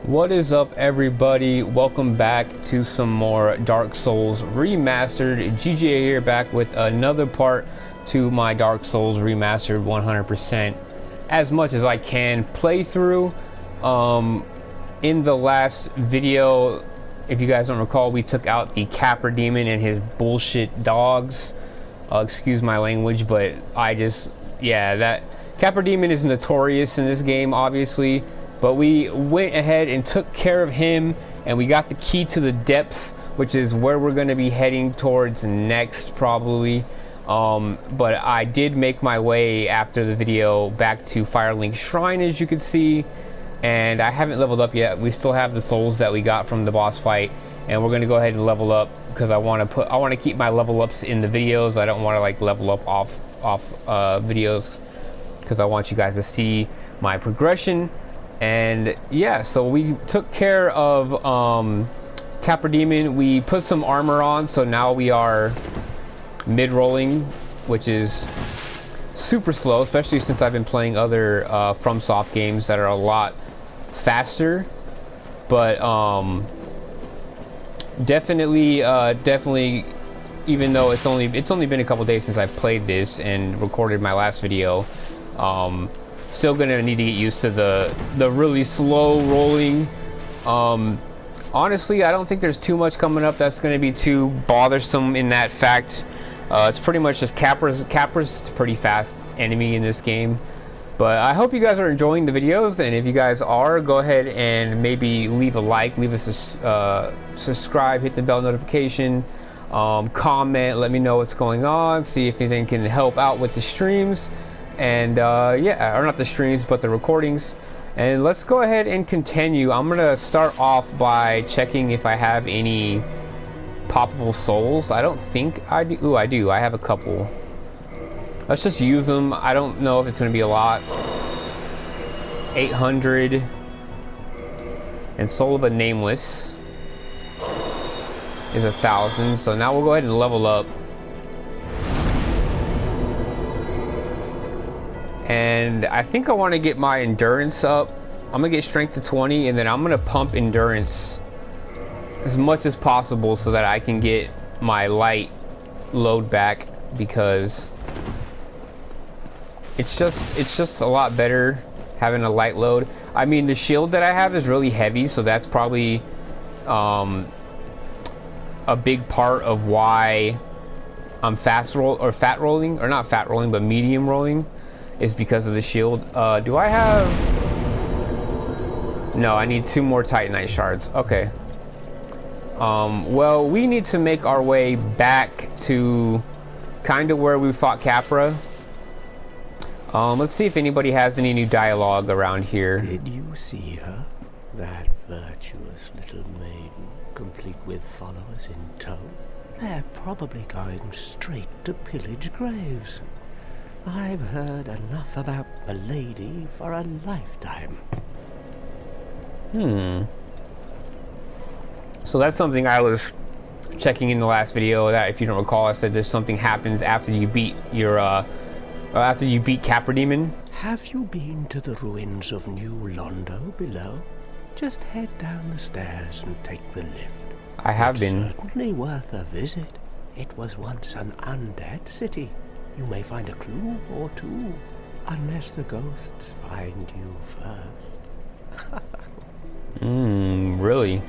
What is up, everybody? Welcome back to some more Dark Souls Remastered. GGA here, back with another part to my Dark Souls Remastered 100% as much as I can playthrough. In the last video, if you guys don't recall, we took out the Capra Demon and his bullshit dogs. Excuse my language, but that Capra Demon is notorious in this game, obviously. But we went ahead and took care of him, and we got the key to the depths, which is where we're going to be heading towards next, probably. But I did make my way after the video back to Firelink Shrine, as you can see, and I haven't leveled up yet. We still have the souls that we got from the boss fight, and we're going to go ahead and level up because I want to keep my level ups in the videos. I don't want to like level up off videos because I want you guys to see my progression. And yeah, so we took care of Capra Demon. We put some armor on, so now we are mid-rolling, which is super slow, especially since I've been playing other FromSoft games that are a lot faster. But definitely, even though it's only been a couple days since I've played this and recorded my last video, still gonna need to get used to the really slow rolling. Honestly, I don't think there's too much coming up that's gonna be too bothersome in that fact. It's pretty much just Capra's a pretty fast enemy in this game. But I hope you guys are enjoying the videos, and if you guys are, go ahead and maybe leave a like, leave a subscribe, hit the bell notification, comment, let me know what's going on, see if anything can help out with the streams. And yeah, or not the streams, but the recordings. And let's go ahead and continue. I'm gonna start off by checking if I have any poppable souls. I don't think I do. Ooh, I do. I have a couple. Let's just use them. I don't know if it's gonna be a lot. 800 and Soul of a Nameless is 1,000. So now we'll go ahead and level up. And I think I want to get my endurance up. I'm gonna get strength to 20, and then I'm gonna pump endurance as much as possible so that I can get my light load back, because it's just a lot better having a light load. I mean, the shield that I have is really heavy, so that's probably a big part of why I'm fat rolling, or not fat rolling, but medium rolling, is because of the shield. Do I have... No, I need 2 more Titanite shards. Okay. Well, we need to make our way back to kind of where we fought Capra. Let's see if anybody has any new dialogue around here. Did you see her? That virtuous little maiden, complete with followers in tow? They're probably going straight to pillage graves. I've heard enough about the lady for a lifetime. So that's something I was checking in the last video, that if you don't recall, I said there's something happens after you beat your after you beat Capra Demon. Have you been to the ruins of New Londo below? Just head down the stairs and take the lift. I have been. Certainly worth a visit. It was once an undead city. You may find a clue or two, unless the ghosts find you first. Really?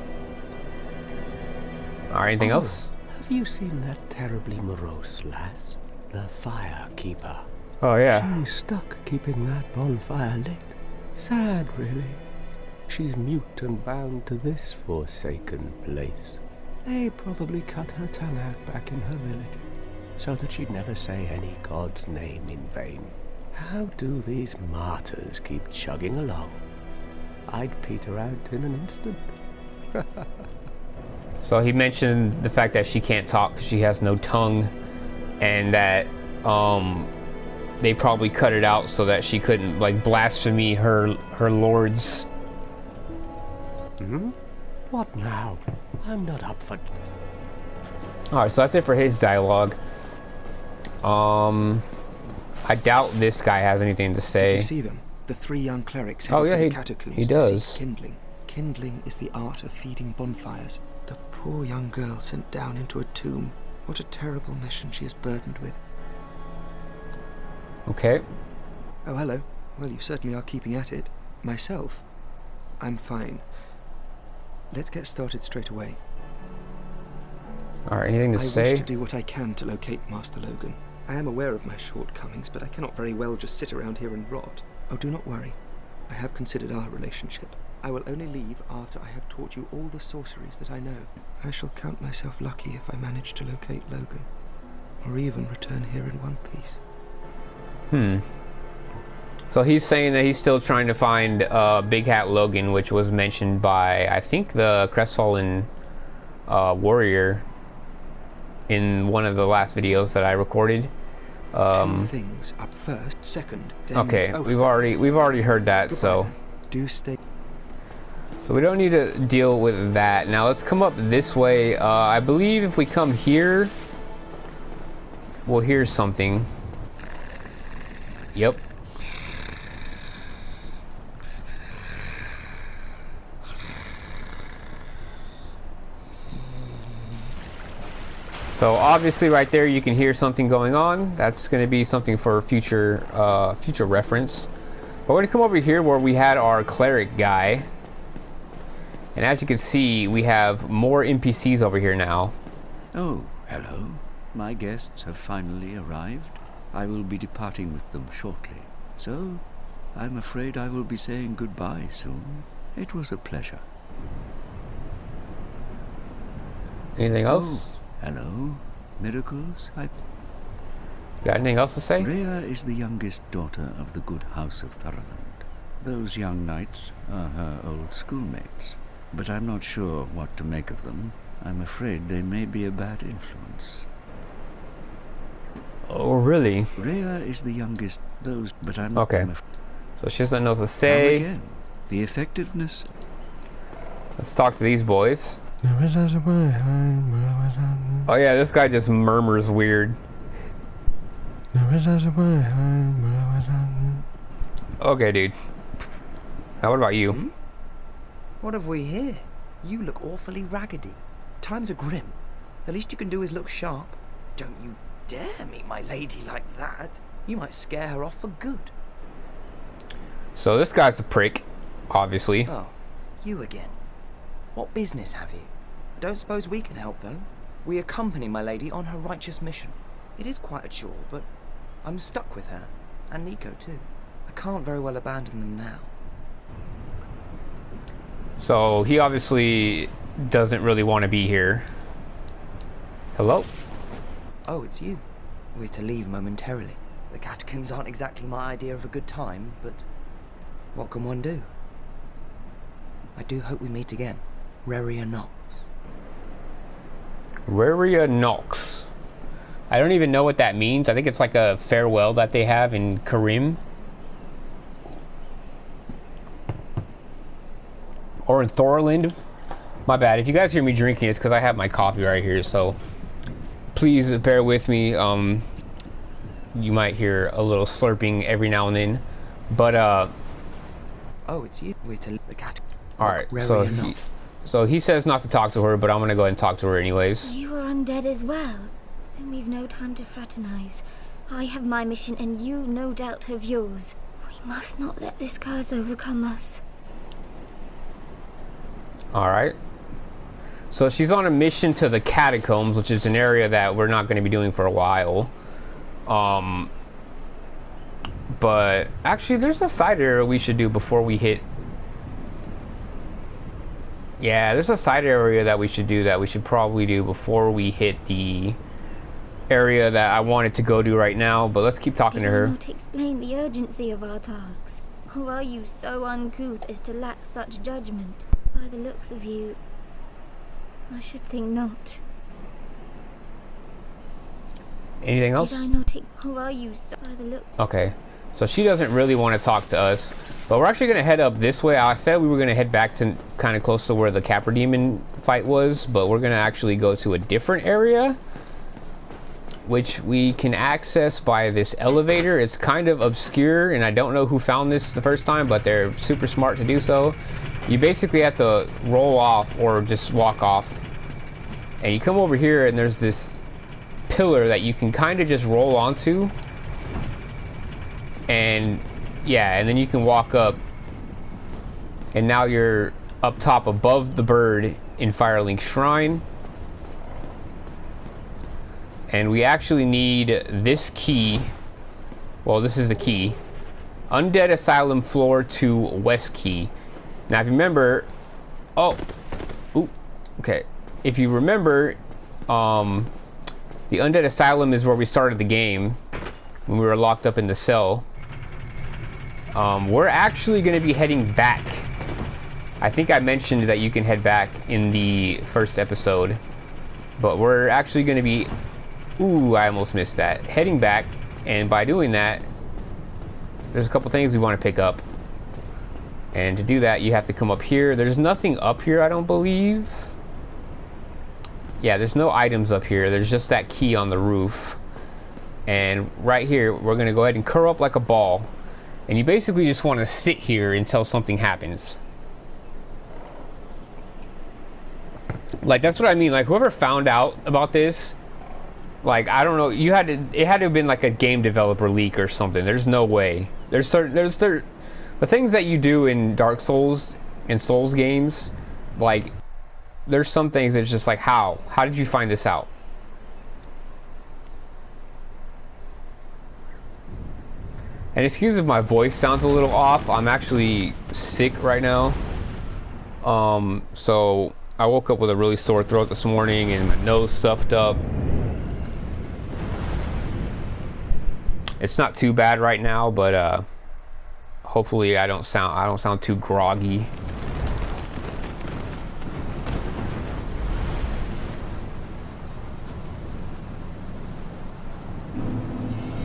Alright, anything else? Have you seen that terribly morose lass? The Firekeeper. Oh, yeah. She's stuck keeping that bonfire lit. Sad, really. She's mute and bound to this forsaken place. They probably cut her tongue out back in her village, so that she'd never say any god's name in vain. How do these martyrs keep chugging along? I'd peter out in an instant. So he mentioned the fact that she can't talk because she has no tongue, and that they probably cut it out so that she couldn't like blaspheme her lords. What now? I'm not up for... Alright, so that's it for his dialogue. I doubt this guy has anything to say. Did you see them? The 3 young clerics headed for the catacombs he to does. seek kindling. Kindling is the art of feeding bonfires. The poor young girl sent down into a tomb. What a terrible mission she is burdened with. Okay. Oh, hello. Well, you certainly are keeping at it. Myself, I'm fine. Let's get started straight away. Alright, anything to say? I wish to do what I can to locate Master Logan. I am aware of my shortcomings, but I cannot very well just sit around here and rot. Oh, do not worry. I have considered our relationship. I will only leave after I have taught you all the sorceries that I know. I shall count myself lucky if I manage to locate Logan, or even return here in one piece. So he's saying that he's still trying to find Big Hat Logan, which was mentioned by, I think, the Crestfallen warrior in one of the last videos that I recorded. Two things up first, second, then... Okay, we've already heard that. Goodbye, So then. Do stay. So we don't need to deal with that. Now let's come up this way. I believe if we come here, we'll hear something. Yep. So obviously right there you can hear something going on. That's going to be something for future future reference. But we're going to come over here where we had our cleric guy. And as you can see, we have more NPCs over here now. Oh, hello. My guests have finally arrived. I will be departing with them shortly. So, I'm afraid I will be saying goodbye soon. It was a pleasure. Anything else? Oh, hello. Miracles? Got anything else to say? Rhea is the youngest daughter of the good house of Thurland. Those young knights are her old schoolmates. But I'm not sure what to make of them. I'm afraid they may be a bad influence. Oh, really? Rhea is the youngest, but I'm not... Okay. So she doesn't know what to Come say. again. The effectiveness... Let's talk to these boys. Oh yeah, this guy just murmurs weird. Okay, dude. Now what about you? What have we here? You look awfully raggedy. Times are grim. The least you can do is look sharp. Don't you dare meet my lady like that. You might scare her off for good. So this guy's a prick, obviously. Oh, you again. What business have you? I don't suppose we can help, though. We accompany my lady on her righteous mission. It is quite a chore, but I'm stuck with her. And Nico, too. I can't very well abandon them now. So he obviously doesn't really want to be here. Hello? Oh, it's you. We're to leave momentarily. The catacombs aren't exactly my idea of a good time, but what can one do? I do hope we meet again. Reria Nox. Reria Nox. I don't even know what that means. I think it's like a farewell that they have in Karim. Or in Thorland. My bad. If you guys hear me drinking, it's because I have my coffee right here. So please bear with me. You might hear a little slurping every now and then. But oh, it's you. We're to the cat. all right. So he says not to talk to her, but I'm gonna go ahead and talk to her anyways. You are undead as well. Then we've no time to fraternize. I have my mission, and you no doubt have yours. We must not let this curse overcome us. Alright. So she's on a mission to the catacombs, which is an area that we're not going to be doing for a while. But actually there's a side area we should do before we hit... Yeah, there's a side area that we should do that we should probably do before we hit the area that I wanted to go to right now. But let's keep talking to her. Did I not explain the urgency of our tasks? Or are you so uncouth as to lack such judgment? By the looks of you, I should think not. Anything else? Did I not or are you so by the look? Okay, so she doesn't really want to talk to us, but we're actually going to head up this way. I said we were going to head back to kind of close to where the Capra Demon fight was, but we're going to actually go to a different area, which we can access by this elevator. It's kind of obscure, and I don't know who found this the first time, but they're super smart to do so. you basically have to roll off or just walk off. And you come over here and there's this pillar that you can kind of just roll onto. And yeah, and then you can walk up. And now you're up top above the bird in Firelink Shrine. And we actually need this key. Well, this is the key. Undead Asylum Floor to West Key. Now, if you remember... Oh. Ooh. Okay. If you remember, the Undead Asylum is where we started the game. When we were locked up in the cell. We're actually going to be heading back. I think I mentioned that you can head back in the first episode. But we're actually going to be... Ooh, I almost missed that. Heading back. And by doing that, there's a couple things we want to pick up. And to do that, you have to come up here. There's nothing up here, I don't believe. Yeah, there's no items up here. There's just that key on the roof. And right here, we're going to go ahead and curl up like a ball. And you basically just want to sit here until something happens. Like, that's what I mean. Like, whoever found out about this, like, I don't know, it had to have been like a game developer leak or something. There's no way. The things that you do in Dark Souls and Souls games, like, there's some things that's just like, how did you find this out? And excuse if my voice sounds a little off. I'm actually sick right now. So I woke up with a really sore throat this morning and my nose stuffed up. It's not too bad right now, but hopefully I don't sound too groggy.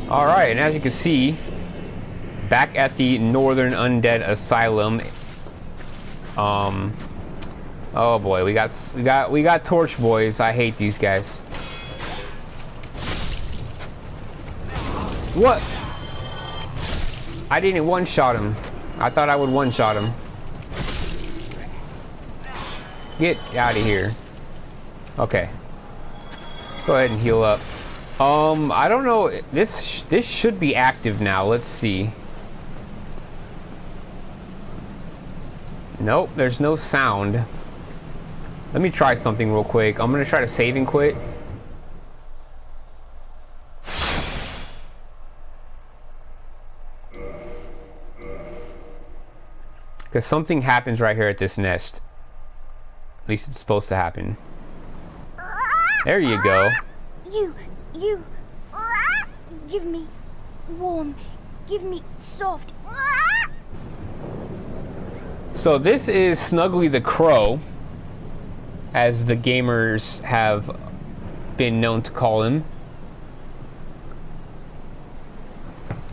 All right, and as you can see, back at the Northern Undead Asylum. Oh boy, we got torch boys. I hate these guys. What? I didn't one-shot him. I thought I would one-shot him. Get out of here. Okay. Go ahead and heal up. I don't know. This should be active now. Let's see. Nope, there's no sound. Let me try something real quick. I'm gonna try to save and quit. Because something happens right here at this nest. At least it's supposed to happen. There you go. You, give me warm, give me soft. So this is Snuggly the Crow, as the gamers have been known to call him.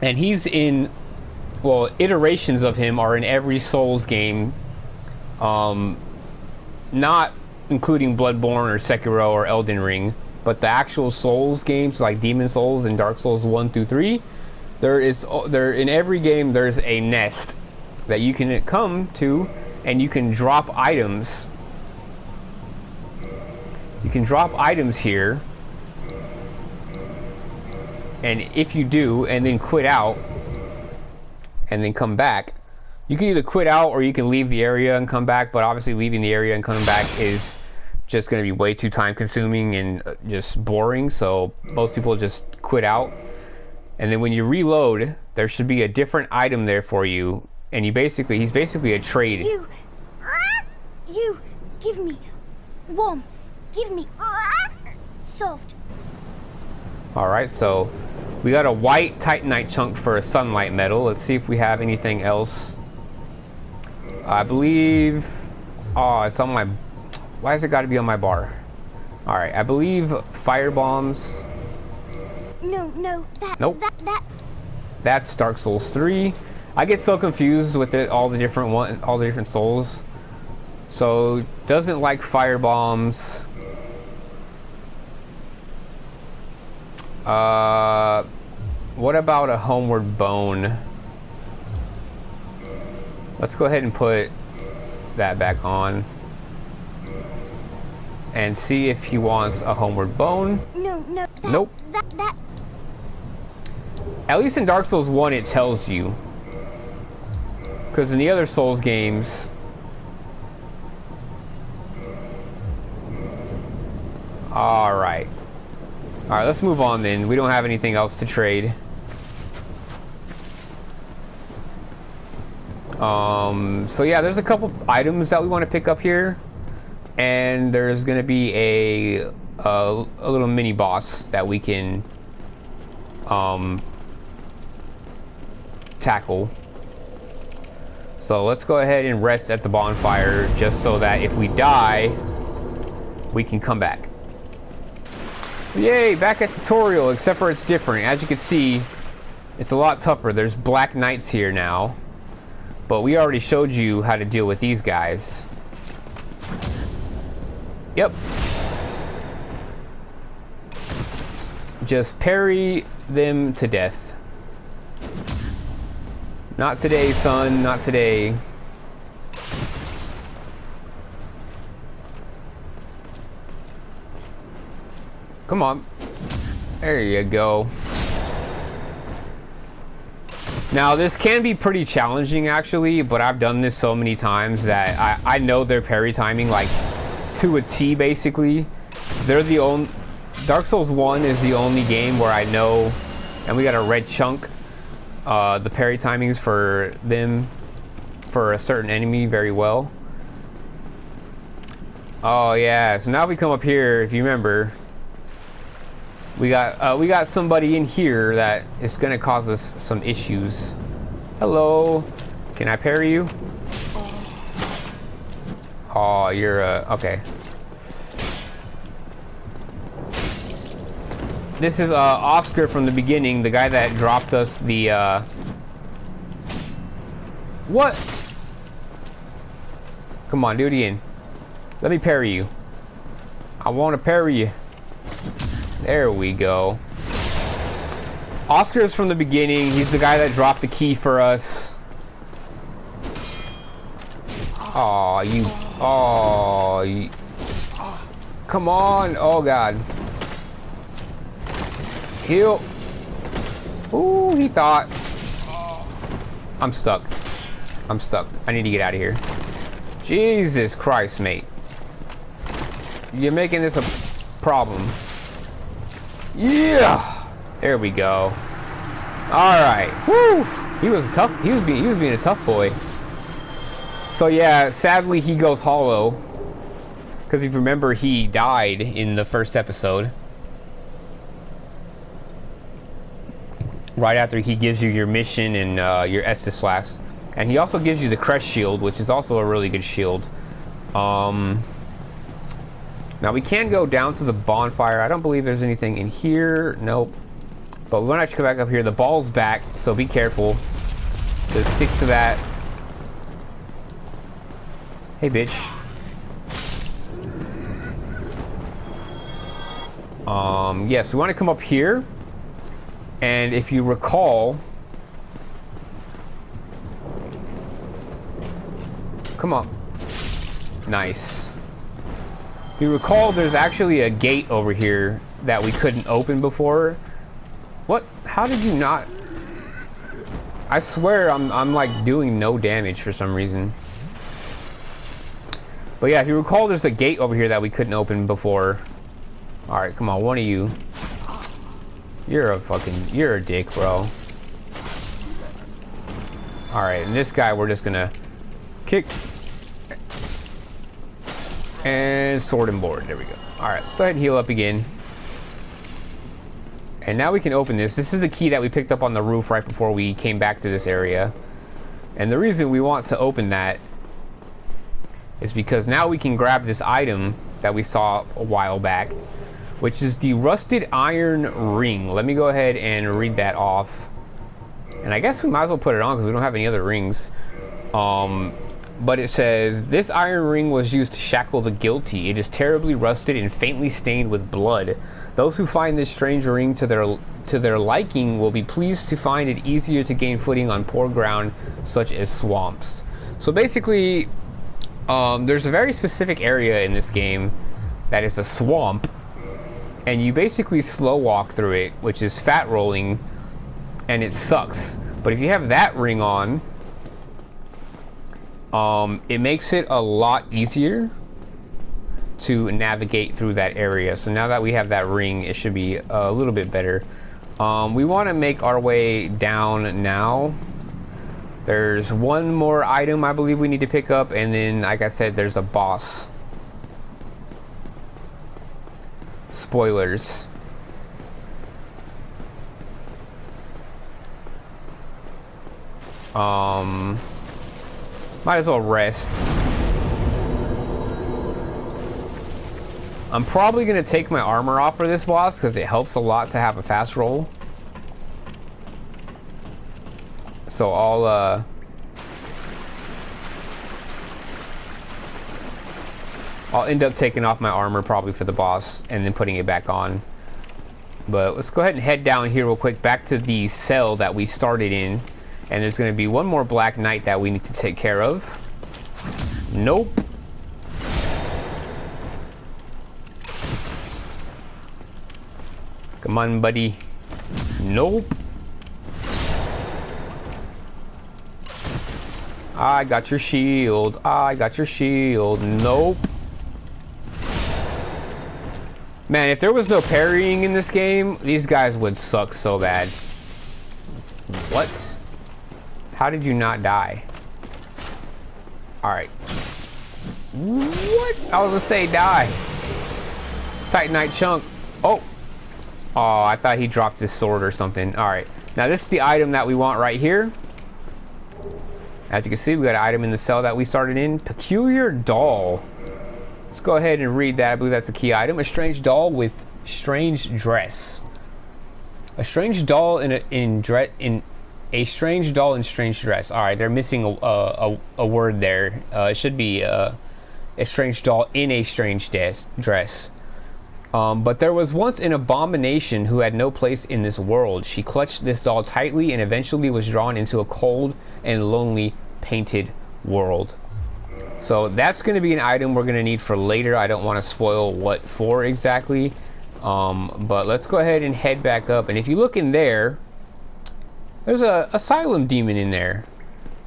And he's in, well, iterations of him are in every Souls game, not including Bloodborne or Sekiro or Elden Ring, but the actual Souls games like Demon Souls and Dark Souls 1 through 3, there in every game there's a nest that you can come to, and you can drop items. You can drop items here, and if you do, and then quit out, and then come back, you can either quit out or you can leave the area and come back, but obviously leaving the area and coming back is just going to be way too time consuming and just boring, so most people just quit out. And then when you reload, there should be a different item there for you, and he's basically a trade. You, give me warm, give me soft. Alright, so we got a white Titanite chunk for a sunlight metal. Let's see if we have anything else. I believe, oh, it's on my, why has it got to be on my bar? Alright, I believe fire bombs. No, nope. That's Dark Souls 3. I get so confused with all the different Souls. So, doesn't like fire bombs. What about a homeward bone? Let's go ahead and put that back on. And see if he wants a homeward bone. No. Nope. That. At least in Dark Souls 1 it tells you. Because in the other Souls games... Alright. Alright, let's move on then. We don't have anything else to trade. So yeah, there's a couple items that we want to pick up here. And there's going to be a little mini boss that we can tackle. So let's go ahead and rest at the bonfire just so that if we die, we can come back. Yay, back at tutorial, except for it's different. As you can see, it's a lot tougher. There's black knights here now. But we already showed you how to deal with these guys. Yep. Just parry them to death. Not today, son. Not today. Come on. There you go. Now, this can be pretty challenging, actually, but I've done this so many times that I know their parry timing, like, to a T, basically. They're the only... Dark Souls 1 is the only game where I know, and we got a red chunk, the parry timings for them, for a certain enemy very well. Oh, yeah, so now we come up here, if you remember... We got somebody in here that is gonna cause us some issues. Hello, can I parry you? Oh, you're okay. This is Oscar from the beginning, the guy that dropped us the what? Come on, do it again. Let me parry you. I want to parry you. There we go. Oscar's from the beginning. He's the guy that dropped the key for us. Oh, you. Oh, you. Come on. Oh, God. Heal. Ooh, he thought. I'm stuck. I'm stuck. I need to get out of here. Jesus Christ, mate. You're making this a problem. Yeah, there we go. All right, woo. He was tough. He was being a tough boy. So yeah, sadly he goes hollow, because if you remember, he died in the first episode. Right after he gives you your mission and your Estus Flask, and he also gives you the Crest Shield, which is also a really good shield. Now we can go down to the bonfire. I don't believe there's anything in here. Nope. But we want to actually come back up here. The ball's back, so be careful. Just stick to that. Hey, bitch. Yes, we want to come up here. And if you recall... Come on. Nice. If you recall, there's actually a gate over here that we couldn't open before. What? How did you not? I swear I'm like doing no damage for some reason. But yeah, if you recall, there's a gate over here that we couldn't open before. Alright, come on, one of you. You're a dick, bro. Alright, and this guy we're just gonna kick. And sword and board. There we go. Alright, let's go ahead and heal up again. And now we can open this. This is the key that we picked up on the roof right before we came back to this area. And the reason we want to open that is because now we can grab this item that we saw a while back, which is the rusted iron ring. Let me go ahead and read that off. And I guess we might as well put it on because we don't have any other rings. But it says, this iron ring was used to shackle the guilty. It is terribly rusted and faintly stained with blood. Those who find this strange ring to their liking will be pleased to find it easier to gain footing on poor ground, such as swamps. So basically, There's a very specific area in this game that is a swamp, and you basically slow walk through it, which is fat rolling, and it sucks. But if you have that ring on, it makes it a lot easier to navigate through that area. So now that we have that ring, it should be a little bit better. We want to make our way down now. There's one more item I believe we need to pick up, and then, like I said, there's a boss. Spoilers. Might as well rest. I'm probably gonna take my armor off for this boss because it helps a lot to have a fast roll. So I'll end up taking off my armor probably for the boss and then putting it back on. But let's go ahead and head down here real quick back to the cell that we started in. And there's going to be one more Black Knight that we need to take care of. Nope. Come on, buddy. Nope. I got your shield. I got your shield. Nope. Man, if there was no parrying in this game, these guys would suck so bad. What? How did you not die? Alright. What? I was gonna say die. Titanite chunk. Oh. Oh, I thought he dropped his sword or something. Alright. Now this is the item that we want right here. As you can see, we got an item in the cell that we started in. Peculiar doll. Let's go ahead and read that. I believe that's the key item. A strange doll with strange dress. A strange doll in a strange doll in strange dress. All right, they're missing a word there. It should be a strange doll in a strange dress. But there was once an abomination who had no place in this world. She clutched this doll tightly and eventually was drawn into a cold and lonely painted world. So that's going to be an item we're going to need for later. I don't want to spoil what for exactly. But let's go ahead and head back up. And if you look in there, there's a asylum demon in there.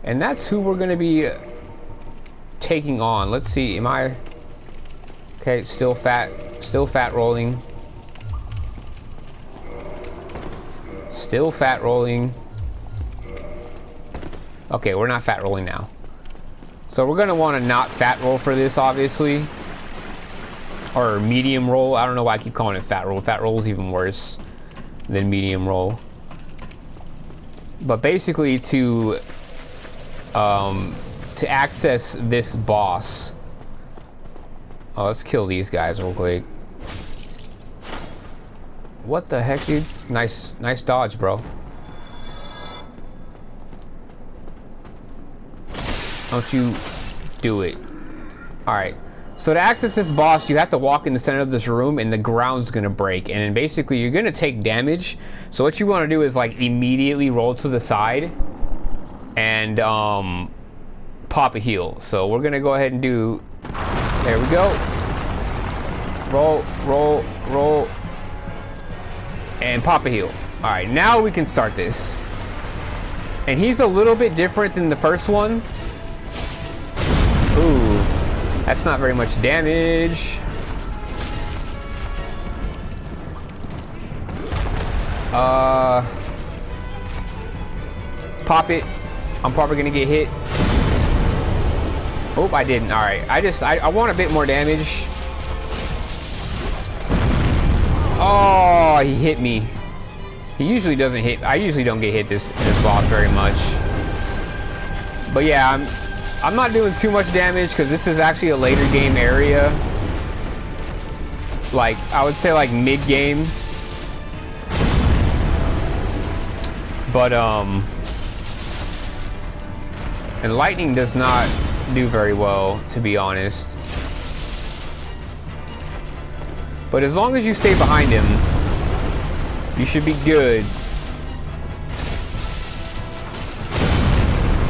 And that's who we're going to be taking on. Let's see. Am I... Okay, still fat rolling. Still fat rolling. Okay, we're not fat rolling now. So we're gonna want to not fat roll for this, obviously. Or medium roll. I don't know why I keep calling it fat roll. Fat roll is even worse than medium roll. But basically to access this boss. Oh, let's kill these guys real quick. What the heck, dude? Nice dodge, bro. Don't you do it. Alright. So to access this boss, you have to walk in the center of this room and the ground's gonna break. And then basically you're gonna take damage. So what you wanna do is like immediately roll to the side and pop a heal. So we're gonna go ahead and do... There we go. Roll, roll, roll. And pop a heal. Alright, now we can start this. And he's a little bit different than the first one. Ooh, that's not very much damage. Pop it. I'm probably gonna get hit. Oh, I didn't. Alright, I want a bit more damage. Oh, he hit me. He usually doesn't hit. I usually don't get hit this boss very much. But yeah, I'm not doing too much damage because this is actually a later game area. Like, I would say like mid-game. But, and lightning does not do very well, to be honest. But as long as you stay behind him, you should be good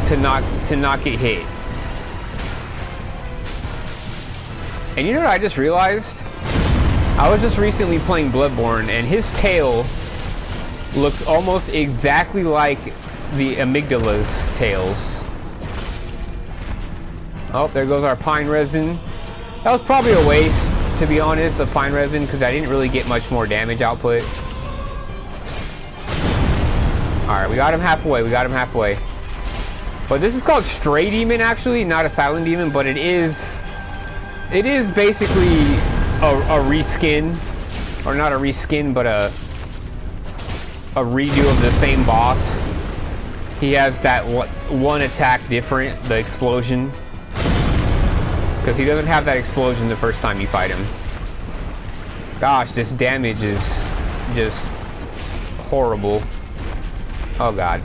to not get hit. And you know what I just realized? I was just recently playing Bloodborne, and his tail looks almost exactly like the amygdala's tails. Oh, there goes our pine resin. That was probably a waste, to be honest, of pine resin, because I didn't really get much more damage output. Alright, we got him halfway, But this is called Stray Demon, actually, not a Silent Demon, but it is basically a reskin, or not a reskin, but a redo of the same boss. He has that one attack different, the explosion, because he doesn't have that explosion the first time you fight him. Gosh, this damage is just horrible. Oh god.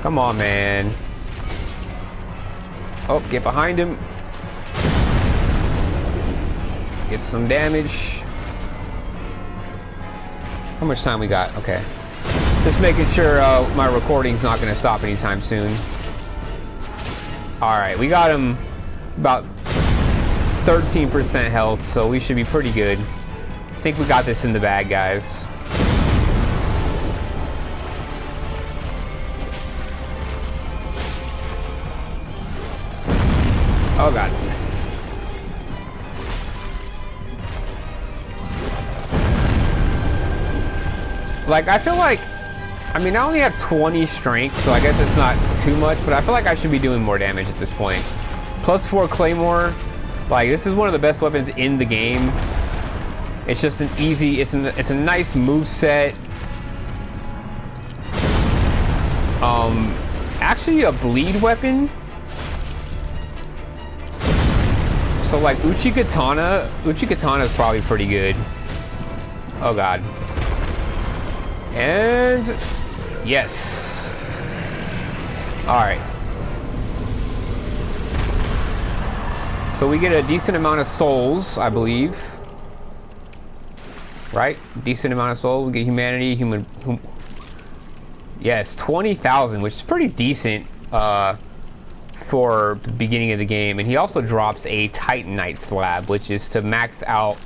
Come on, man. Oh, get behind him. Get some damage. How much time we got? Okay. Just making sure my recording's not going to stop anytime soon. Alright, we got him about 13% health, so we should be pretty good. I think we got this in the bag, guys. Oh god. Like, I feel like, I mean, I only have 20 strength, so I guess it's not too much, but I feel like I should be doing more damage at this point. +4 Claymore, like, this is one of the best weapons in the game. It's just an easy, it's a nice moveset. Actually a bleed weapon. So like Uchi Katana is probably pretty good. Oh god. And yes. Alright. So we get a decent amount of souls, I believe. Right? Decent amount of souls. We get humanity, yes, 20,000, which is pretty decent for the beginning of the game. And he also drops a Titanite slab, which is to max out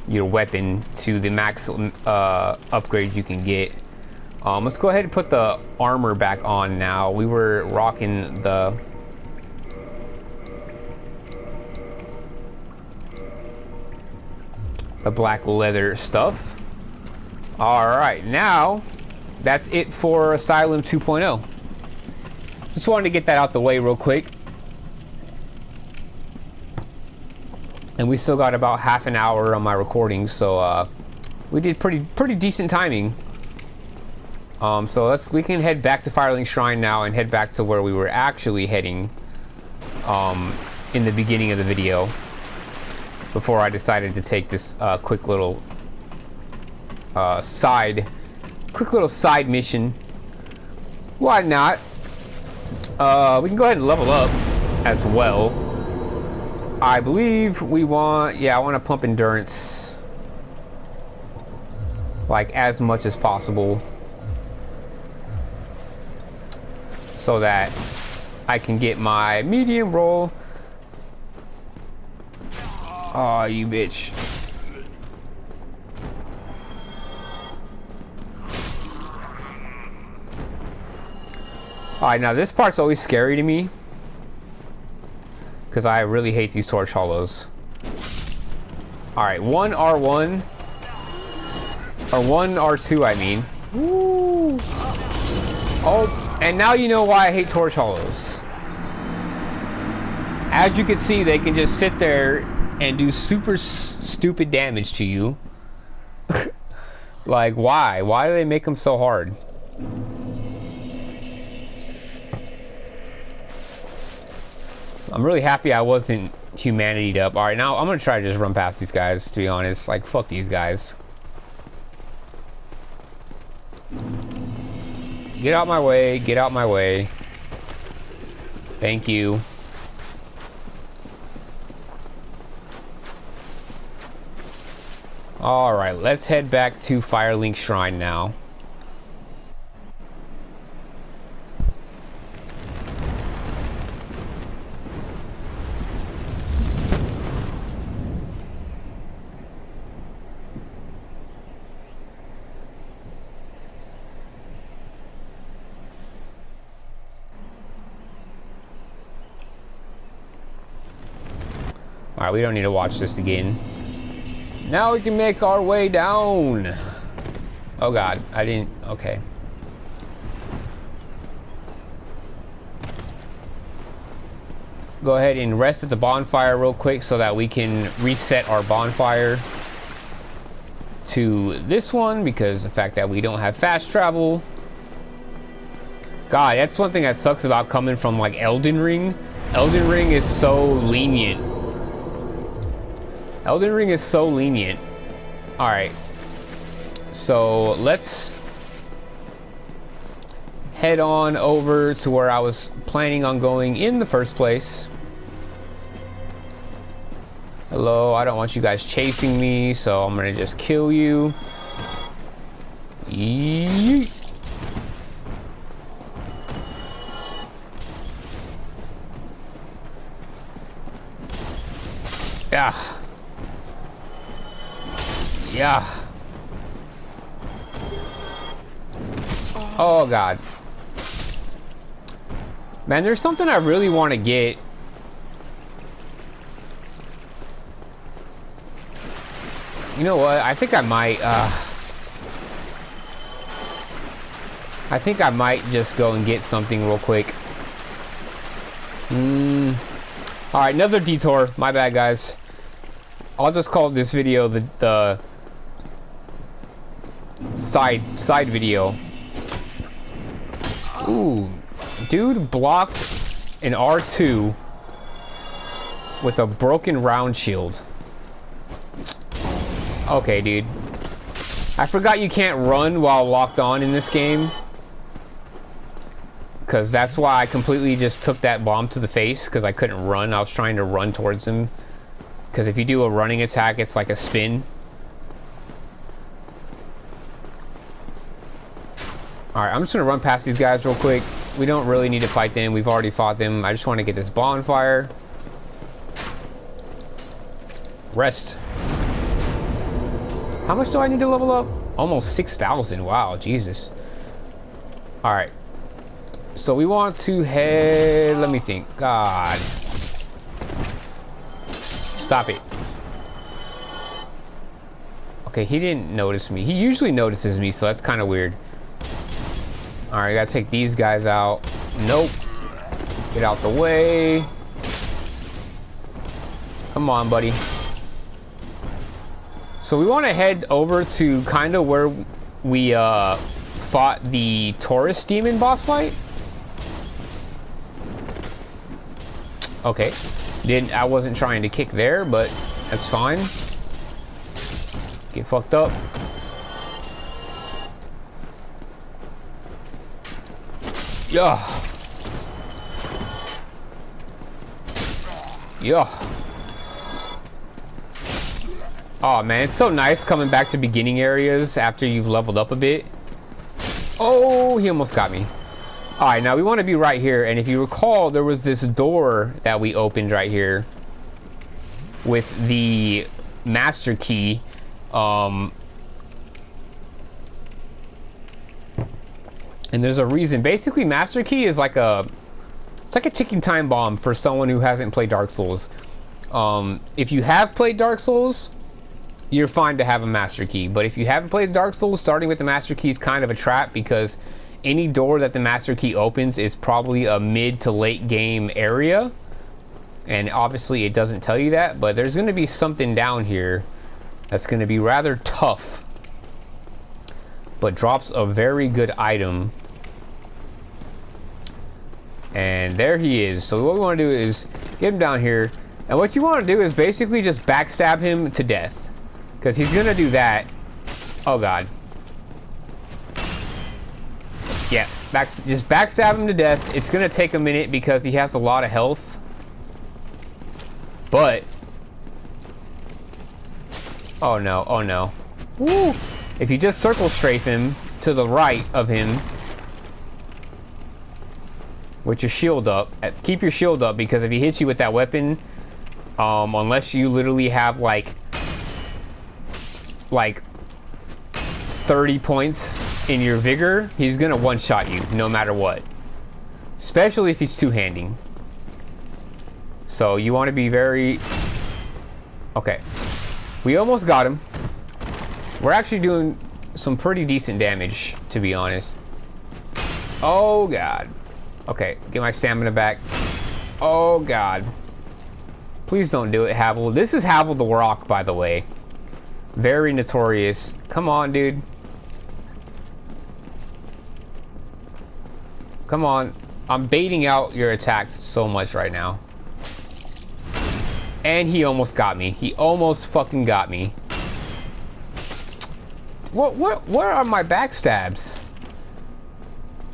your weapon to the max upgrade you can get. Let's go ahead and put the armor back on now. We were rocking the black leather stuff. Alright, now that's it for Asylum 2.0. Just wanted to get that out the way real quick. And we still got about half an hour on my recording, so we did pretty decent timing. So we can head back to Firelink Shrine now and head back to where we were actually heading in the beginning of the video, before I decided to take this quick little side mission. Why not? We can go ahead and level up as well. I believe we want, yeah, I want to pump endurance like as much as possible, so that I can get my medium roll. Oh, you bitch. Alright, now this part's always scary to me, because I really hate these torch hollows. Alright, 1 R1. Or 1 R2, I mean. Woo! Oh, and now you know why I hate torch hollows. As you can see, they can just sit there and do super stupid damage to you. Like, why? Why do they make them so hard? I'm really happy I wasn't humanitied up. Alright, now I'm gonna try to just run past these guys, to be honest. Like, fuck these guys. Get out my way, get out my way. Thank you. Alright, let's head back to Firelink Shrine now. Alright, we don't need to watch this again. Now we can make our way down. Oh god, I didn't... Okay. Go ahead and rest at the bonfire real quick so that we can reset our bonfire to this one, because the fact that we don't have fast travel. God, that's one thing that sucks about coming from like Elden Ring. Elden Ring is so lenient. Elden Ring is so lenient. Alright. So let's head on over to where I was planning on going in the first place. Hello, I don't want you guys chasing me, so I'm gonna just kill you. Yeet. Yeah. Yeah. Oh god. Man, there's something I really want to get. You know what? I think I might just go and get something real quick. Alright, another detour. My bad, guys. I'll just call this video the side video. Ooh, dude blocked an R2 with a broken round shield. Okay, dude. I forgot you can't run while locked on in this game. Because that's why I completely just took that bomb to the face, because I couldn't run. I was trying to run towards him. Because if you do a running attack, it's like a spin. Alright, I'm just going to run past these guys real quick. We don't really need to fight them. We've already fought them. I just want to get this bonfire. Rest. How much do I need to level up? Almost 6,000. Wow, Jesus. Alright. So we want to head... Let me think. God. Stop it. Okay, he didn't notice me. He usually notices me, so that's kind of weird. Alright, gotta take these guys out. Nope. Get out the way. Come on, buddy. So we want to head over to kind of where we fought the Taurus demon boss fight. Okay. I wasn't trying to kick there, but that's fine. Get fucked up. Yeah. Yeah. Oh man, it's so nice coming back to beginning areas after you've leveled up a bit. Oh, he almost got me. Alright, now we want to be right here, and if you recall, there was this door that we opened right here with the master key. And there's a reason. Basically, master key is like it's like a ticking time bomb for someone who hasn't played Dark Souls. If you have played Dark Souls, you're fine to have a master key. But if you haven't played Dark Souls, starting with the master key is kind of a trap, because any door that the master key opens is probably a mid to late game area. And obviously it doesn't tell you that, but there's going to be something down here that's going to be rather tough, but drops a very good item. And there he is. So what we want to do is get him down here, and what you want to do is basically just backstab him to death, because he's going to do that. Oh god. Yeah, just backstab him to death. It's going to take a minute because he has a lot of health. But... oh no, oh no. Woo! If you just circle strafe him to the right of him with your shield up, keep your shield up, because if he hits you with that weapon, unless you literally have like 30 points in your vigor, he's gonna one-shot you no matter what, especially if he's two-handing. So you want to be very Okay. We almost got him. We're actually doing some pretty decent damage, to be honest. Oh, God. Okay, get my stamina back. Oh, God. Please don't do it, Havel. This is Havel the Rock, by the way. Very notorious. Come on, dude. Come on. I'm baiting out your attacks so much right now. And he almost got me. He almost fucking got me. Where are my backstabs?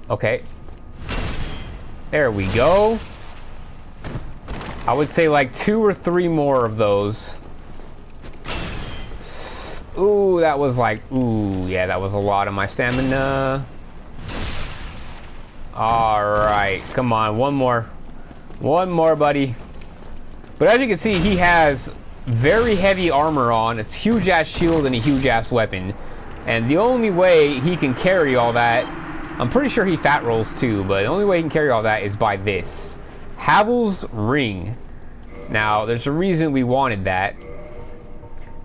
Okay. There we go. I would say like 2 or 3 more of those. Ooh, that was like, ooh, yeah, that was a lot of my stamina. Alright, come on, one more. One more, buddy. But as you can see, he has very heavy armor on, a huge ass shield, and a huge ass weapon. And the only way he can carry all that, I'm pretty sure he fat rolls too, but the only way he can carry all that is by this. Havel's Ring. Now, there's a reason we wanted that.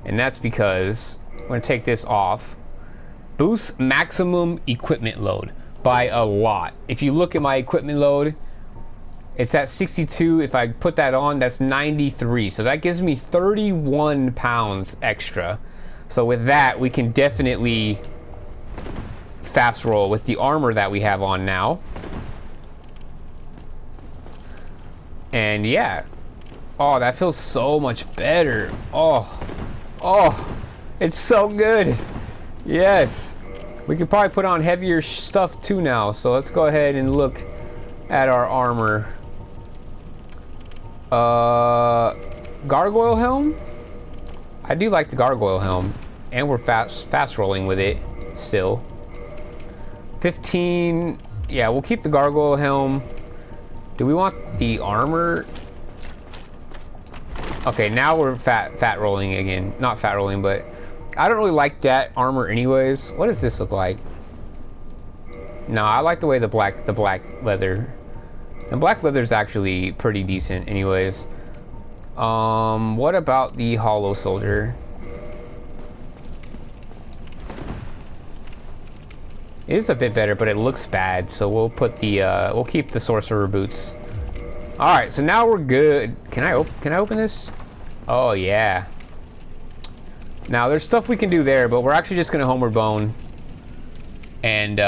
And that's because, I'm going to take this off. Boosts maximum equipment load by a lot. If you look at my equipment load, it's at 62. If I put that on, that's 93. So that gives me 31 pounds extra. So with that, we can definitely fast roll with the armor that we have on now. And yeah. Oh, that feels so much better. Oh, it's so good. Yes. We could probably put on heavier stuff too now. So let's go ahead and look at our armor. Gargoyle helm? I do like the gargoyle helm. And we're fast rolling with it still. 15. Yeah, we'll keep the gargoyle helm. Do we want the armor? Okay, now we're fat rolling again. Not fat rolling, but I don't really like that armor anyways. What does this look like? No, I like the way the black leather. And black leather is actually pretty decent anyways. What about the hollow soldier? It is a bit better, but it looks bad, so we'll put the we'll keep the sorcerer boots. All right, so now we're good. Can I open this? Oh yeah. Now there's stuff we can do there, but we're actually just gonna homeward bone and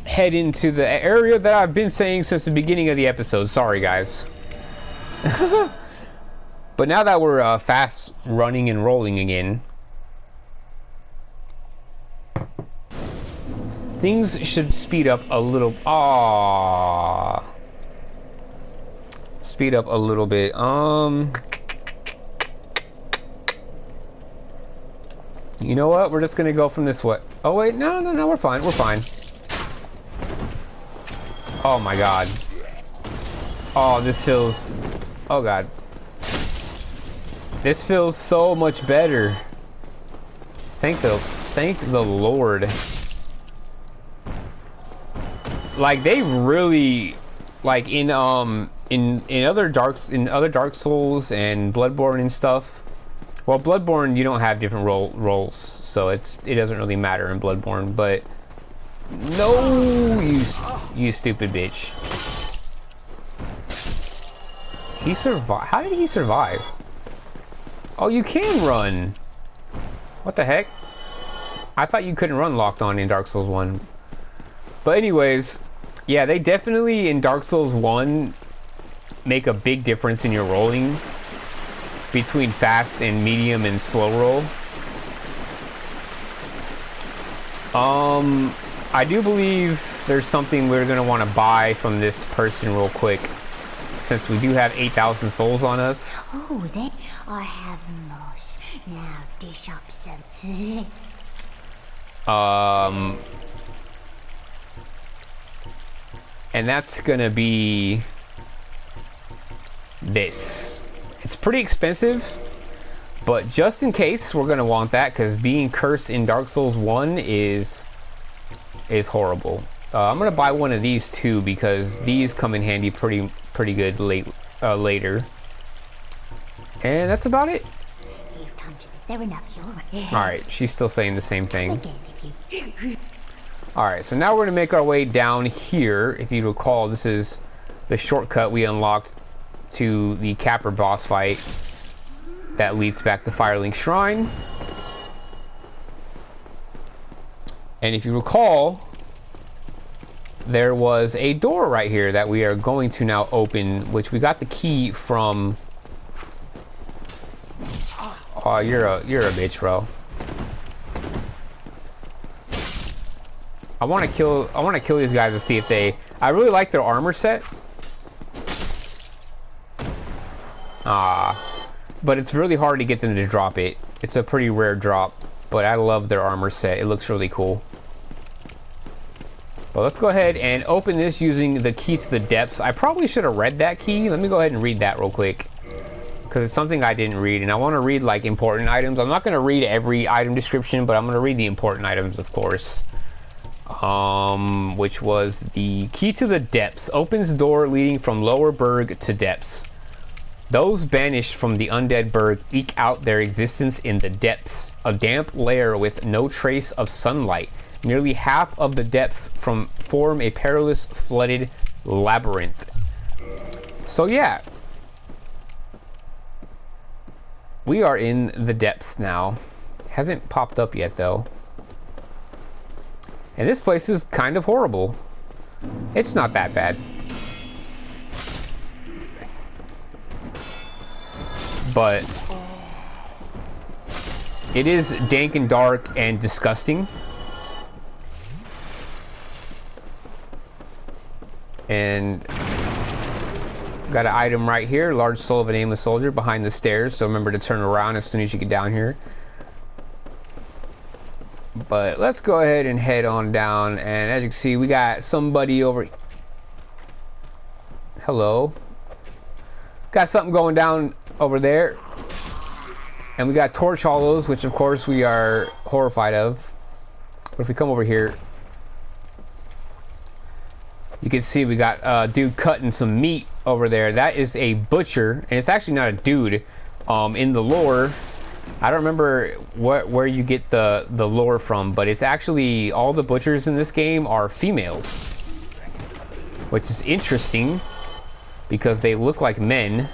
head into the area that I've been saying since the beginning of the episode. Sorry, guys. But now that we're fast running and rolling again, things should speed up a little. Speed up a little bit. You know what? We're just gonna go from this way. Oh wait, no, we're fine. We're fine. Oh my god. Oh, this feels. Oh god. This feels so much better. Thank the Lord. Like they really, like in other Dark Souls and Bloodborne and stuff. Well, Bloodborne you don't have different roles, so it doesn't really matter in Bloodborne. But no, you stupid bitch. He survived. How did he survive? Oh, you can run. What the heck? I thought you couldn't run locked on in Dark Souls 1. But anyways, yeah, they definitely in Dark Souls 1 make a big difference in your rolling between fast and medium and slow roll. I do believe there's something we're gonna want to buy from this person real quick, since we do have 8,000 souls on us. Oh, then I have moss. Now dish up some. And that's gonna be this. It's pretty expensive, but just in case, we're gonna want that because being cursed in Dark Souls 1 is horrible. I'm gonna buy one of these too because these come in handy pretty good later. And that's about it. You've come to the third enough, you're right. Alright, she's still saying the same thing. Again, if you... Alright, so now we're going to make our way down here. If you recall, this is the shortcut we unlocked to the Capper boss fight that leads back to Firelink Shrine. And if you recall, there was a door right here that we are going to now open, which we got the key from... Oh, you're a bitch, bro. I want to kill these guys to see if they... I really like their armor set. But it's really hard to get them to drop it. It's a pretty rare drop, but I love their armor set. It looks really cool. But let's go ahead and open this using the key to the depths. I probably should have read that key. Let me go ahead and read that real quick, because it's something I didn't read, and I want to read like important items. I'm not going to read every item description, but I'm going to read the important items, of course. Which was the key to the depths. Opens door leading from lower berg to depths. Those banished from the undead berg eke out their existence in the depths, a damp lair with no trace of sunlight. Nearly half of the depths form a perilous flooded labyrinth. So yeah, we are in the depths now. Hasn't popped up yet though. And this place is kind of horrible. It's not that bad. But it is dank and dark and disgusting. And got an item right here, large soul of an aimless soldier behind the stairs, so remember to turn around as soon as you get down here. But let's go ahead and head on down, and as you can see, we got somebody over... Hello. Got something going down over there. And we got torch hollows, which of course we are horrified of. But if we come over here, you can see we got a dude cutting some meat over there. That is a butcher, and it's actually not a dude. In the lore, I don't remember where you get the lore from, but it's actually all the butchers in this game are females, which is interesting because they look like men,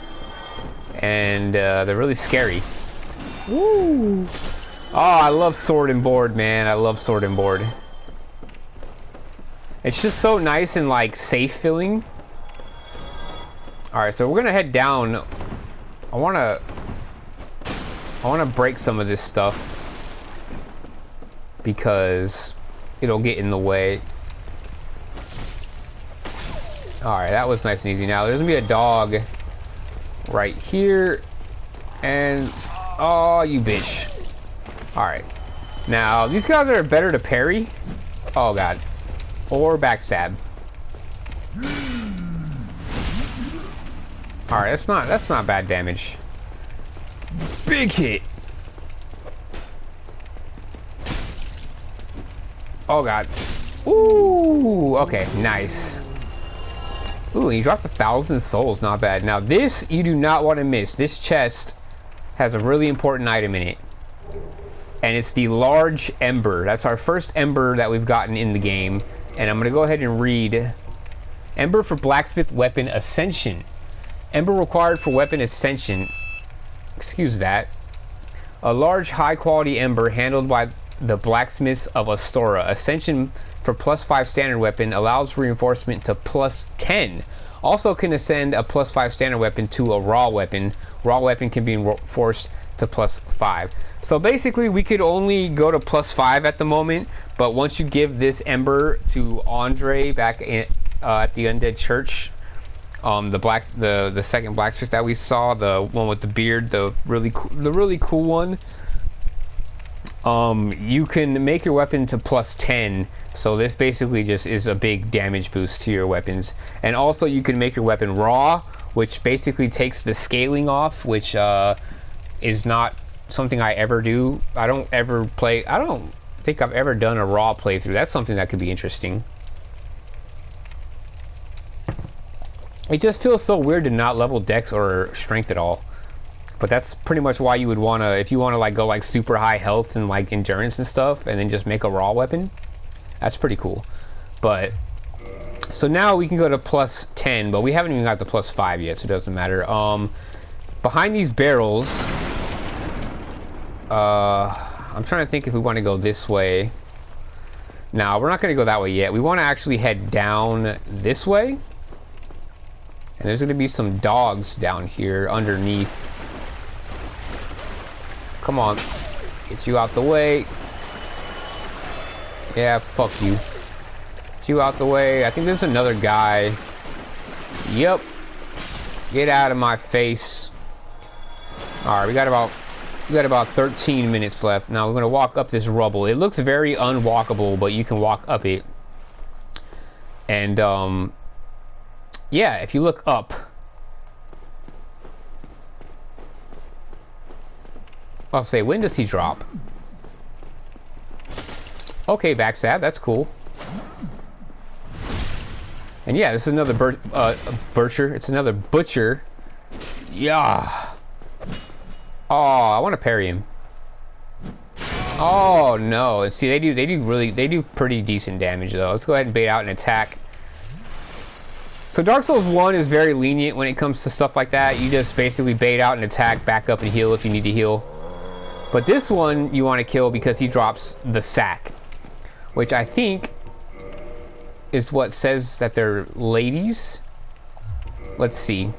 and they're really scary. Woo! Oh, I love sword and board, man. I love sword and board. It's just so nice and like safe feeling. All right, so we're gonna head down. I wanna break some of this stuff because it'll get in the way. All right, that was nice and easy. Now there's gonna be a dog right here, and oh, you bitch. All right, now these guys are better to parry. Oh god. Or backstab. All right, that's not bad damage. Big hit. Oh god. Ooh, okay, nice. Ooh, you dropped 1,000 souls, not bad. Now this you do not want to miss. This chest has a really important item in it, and it's the large ember. That's our first ember that we've gotten in the game. And I'm going to go ahead and read. Ember for blacksmith weapon ascension. Ember required for weapon ascension. Excuse that. A large high quality ember handled by the blacksmiths of Astora. Ascension for +5 standard weapon allows reinforcement to +10. Also can ascend a +5 standard weapon to a raw weapon. Raw weapon can be reinforced to +5. So basically we could only go to +5 at the moment, but once you give this ember to Andre back in, at the Undead Church, the second blacksmith that we saw, the one with the beard, the really cool one, you can make your weapon to +10. So this basically just is a big damage boost to your weapons. And also you can make your weapon raw, which basically takes the scaling off, which is not something I ever do. I don't think I've ever done a raw playthrough. That's something that could be interesting. It just feels so weird to not level dex or strength at all. But that's pretty much why you would want to, if you want to like go like super high health and like endurance and stuff, and then just make a raw weapon. That's pretty cool. But so now we can go to plus 10, but we haven't even got the plus 5 yet, so it doesn't matter. Behind these barrels, I'm trying to think if we want to go this way. No, we're not going to go that way yet. We want to actually head down this way. And there's going to be some dogs down here underneath. Come on. Get you out the way. Yeah, fuck you. Get you out the way. I think there's another guy. Yep. Get out of my face. Alright, we got about 13 minutes left. Now we're going to walk up this rubble. It looks very unwalkable, but you can walk up it. And, yeah, if you look up, I'll say, when does he drop? Okay, backstab, that's cool. And yeah, this is another butcher. It's another butcher. Yeah. Oh, I want to parry him. Oh no! And see, they do pretty decent damage though. Let's go ahead and bait out an attack. So Dark Souls 1 is very lenient when it comes to stuff like that. You just basically bait out an attack, back up and heal if you need to heal. But this one you want to kill because he drops the sack, which I think is what says that they're ladies. Let's see.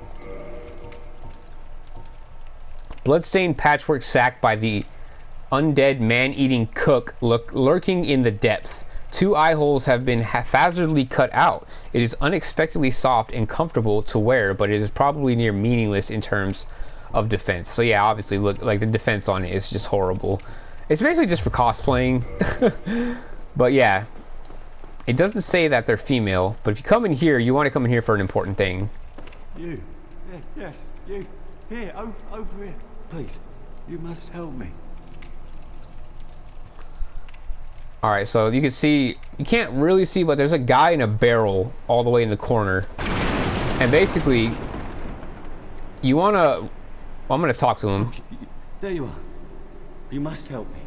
Bloodstained patchwork sack by the undead man-eating cook lurking in the depths. 2 eye holes have been haphazardly cut out. It is unexpectedly soft and comfortable to wear, but it is probably near meaningless in terms of defense. So yeah, obviously, look, like the defense on it is just horrible. It's basically just for cosplaying. But yeah, it doesn't say that they're female, but if you come in here, you want to come in here for an important thing. You. Yeah, yes, you. Here, over here. Please, you must help me. Alright, so you can see, you can't really see, but there's a guy in a barrel all the way in the corner. And basically, you want to, well, I'm going to talk to him. There you are. You must help me.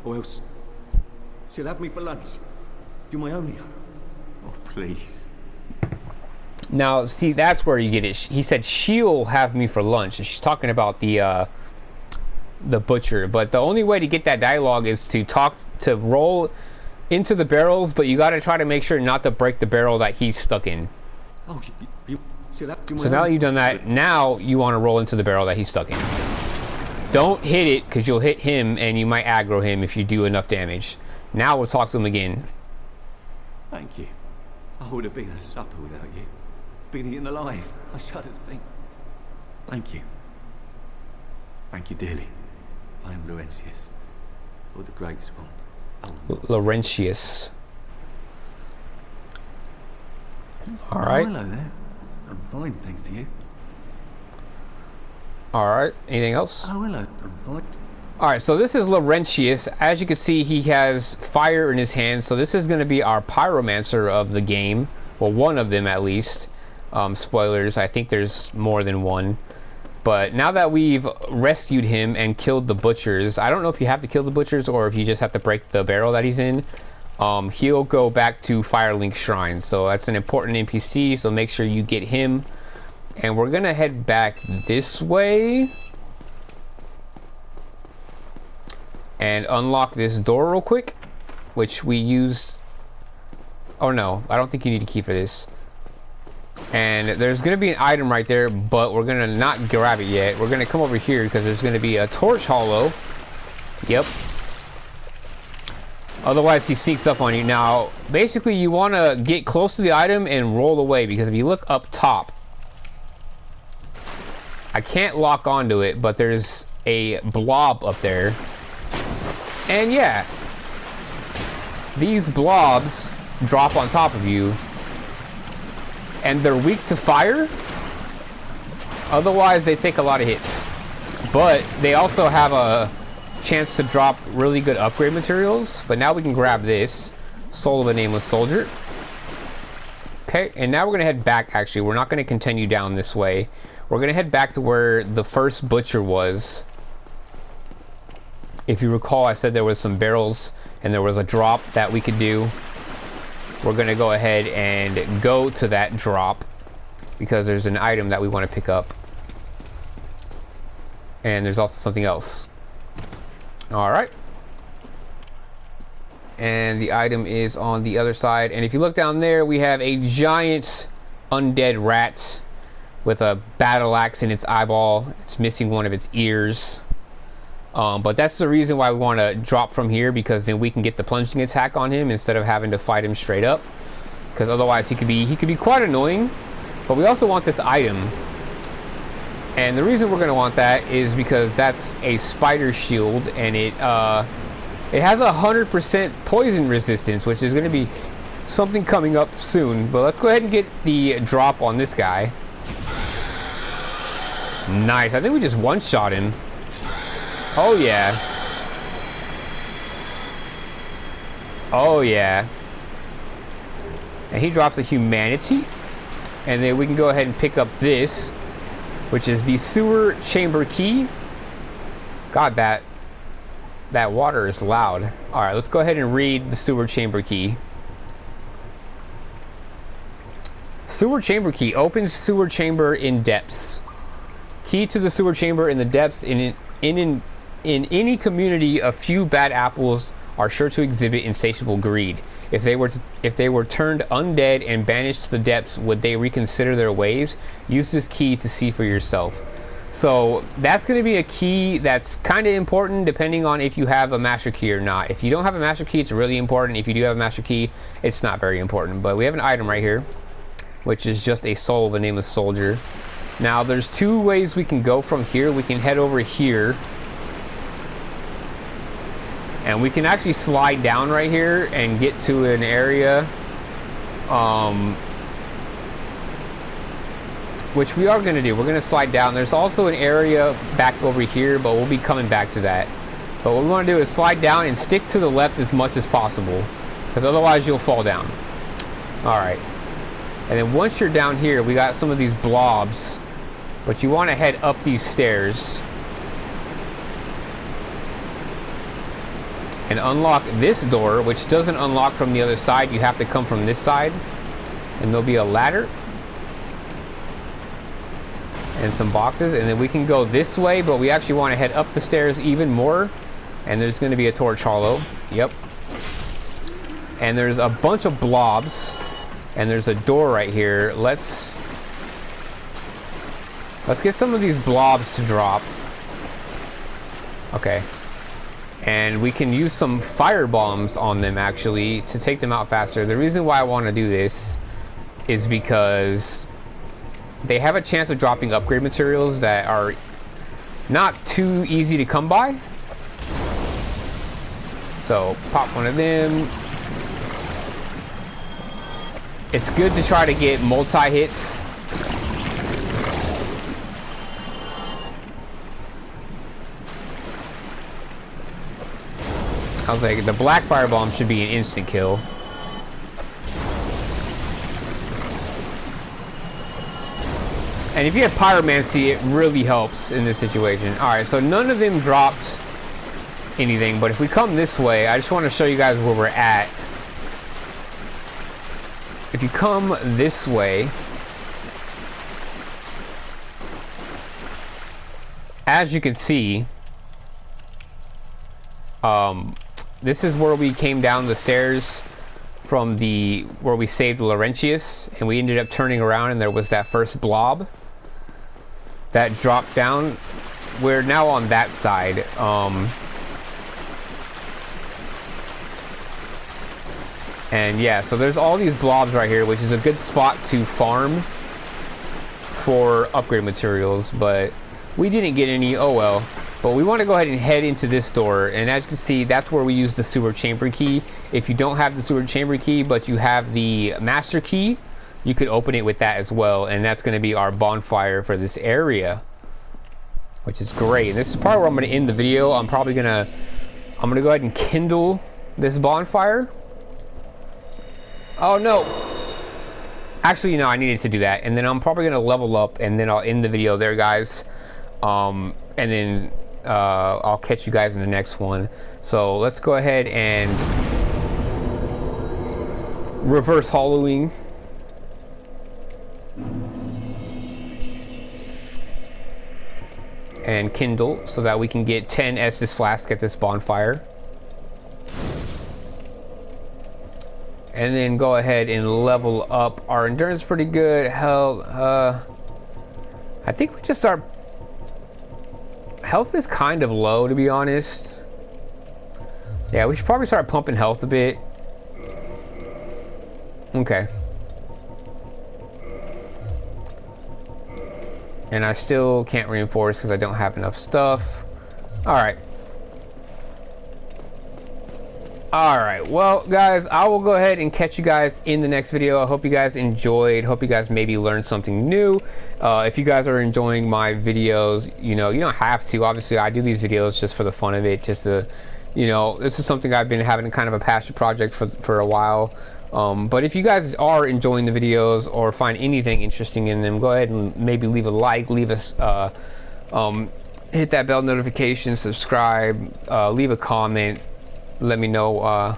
Or else she'll have me for lunch. You're my only hope. Oh, please. Now, see, that's where you get it. He said she'll have me for lunch. And she's talking about the butcher. But the only way to get that dialogue is to roll into the barrels, but you got to try to make sure not to break the barrel that he's stuck in. Oh, so now that you've done that, now you want to roll into the barrel that he's stuck in. Don't hit it, because you'll hit him and you might aggro him if you do enough damage. Now we'll talk to him again. Thank you. I would have been a supper without you. Been eaten alive. I shudder to think. Thank you. Thank you dearly. I am Laurentius, or the Great Swamp. Laurentius. Alright. Oh, hello there. I'm fine, thanks to you. Alright, anything else? Oh, hello. I'm fine. Alright, so this is Laurentius. As you can see, he has fire in his hand, so this is going to be our pyromancer of the game. Well, one of them at least. Spoilers, I think there's more than one. But now that we've rescued him and killed the butchers, I don't know if you have to kill the butchers or if you just have to break the barrel that he's in. He'll go back to Firelink Shrine, so that's an important NPC, so make sure you get him. And we're gonna head back this way and unlock this door real quick, which we used. Oh no, I don't think you need a key for this. And there's gonna be an item right there, but we're gonna not grab it yet. We're gonna come over here because there's gonna be a torch hollow. Yep. Otherwise he sneaks up on you. Now basically you want to get close to the item and roll away, because if you look up top, I can't lock onto it, but there's a blob up there. And yeah, these blobs drop on top of you and they're weak to fire. Otherwise they take a lot of hits, but they also have a chance to drop really good upgrade materials. But now we can grab this Soul of a Nameless Soldier, Okay, and now we're gonna head back. Actually, we're not gonna continue down this way. We're gonna head back to where the first butcher was. If you recall, I said there was some barrels and there was a drop that we could do. We're gonna go ahead and go to that drop because there's an item that we want to pick up. And there's also something else. Alright. And the item is on the other side. And if you look down there, we have a giant undead rat with a battle axe in its eyeball. It's missing one of its ears. But that's the reason why we want to drop from here, because then we can get the plunging attack on him instead of having to fight him straight up. Because otherwise he could be quite annoying. But we also want this item. And the reason we're going to want that is because that's a spider shield, and it has 100% poison resistance, which is going to be something coming up soon. But let's go ahead and get the drop on this guy. Nice. I think we just one-shot him. Oh yeah. Oh yeah. And he drops a humanity. And then we can go ahead and pick up this, which is the sewer chamber key. God, that water is loud. Alright, let's go ahead and read the sewer chamber key. Sewer chamber key. Opens sewer chamber in depths. Key to the sewer chamber in the depths. In any community, a few bad apples are sure to exhibit insatiable greed. If they were turned undead and banished to the depths, would they reconsider their ways? Use this key to see for yourself. So that's going to be a key that's kind of important depending on if you have a master key or not. If you don't have a master key, it's really important. If you do have a master key, it's not very important. But we have an item right here, which is just a soul of a nameless soldier. Now there's two ways we can go from here. We can head over here, and we can actually slide down right here and get to an area, which we are going to do. We're going to slide down. There's also an area back over here, but we'll be coming back to that. But what we want to do is slide down and stick to the left as much as possible, because otherwise you'll fall down. Alright. And then once you're down here, we got some of these blobs, but you want to head up these stairs and unlock this door, which doesn't unlock from the other side. You have to come from this side, and there'll be a ladder and some boxes, and then we can go this way, but we actually want to head up the stairs even more, and there's going to be a torch hollow. Yep. And there's a bunch of blobs, and there's a door right here. Let's get some of these blobs to drop. Okay. And we can use some fire bombs on them actually to take them out faster. The reason why I want to do this is because they have a chance of dropping upgrade materials that are not too easy to come by. So pop one of them. It's good to try to get multi-hits. I was like, the black firebomb should be an instant kill. And if you have pyromancy, it really helps in this situation. Alright, so none of them dropped anything, but if we come this way, I just want to show you guys where we're at. If you come this way, as you can see, this is where we came down the stairs from where we saved Laurentius, and we ended up turning around and there was that first blob that dropped down. We're now on that side. And yeah, so there's all these blobs right here, which is a good spot to farm for upgrade materials, but we didn't get any. Oh well. But we want to go ahead and head into this door, and as you can see, that's where we use the sewer chamber key. If you don't have the sewer chamber key, but you have the master key, you could open it with that as well, and that's going to be our bonfire for this area, which is great. And this is probably where I'm going to end the video. I'm going to go ahead and kindle this bonfire. Oh no! Actually, no, I needed to do that, and then I'm probably gonna level up, and then I'll end the video there, guys. And then I'll catch you guys in the next one. So let's go ahead and reverse hollowing. And kindle so that we can get 10 Estus flask at this bonfire. And then go ahead and level up our endurance pretty good. Health, I think we just start. Health is kind of low, to be honest. Yeah, we should probably start pumping health a bit. Okay. And I still can't reinforce because I don't have enough stuff. Alright. Alright, well guys, I will go ahead and catch you guys in the next video. I hope you guys enjoyed. Hope you guys maybe learned something new. If you guys are enjoying my videos, you know, you don't have to. Obviously, I do these videos just for the fun of it. Just to, you know, this is something I've been having kind of a passion project for a while. But if you guys are enjoying the videos or find anything interesting in them, go ahead and maybe leave a like, leave us, hit that bell notification, subscribe, leave a comment. Let me know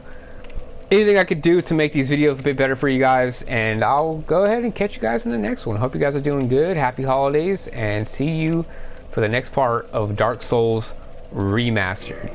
anything I could do to make these videos a bit better for you guys, and I'll go ahead and catch you guys in the next one. Hope you guys are doing good. Happy holidays, and see you for the next part of Dark Souls Remastered.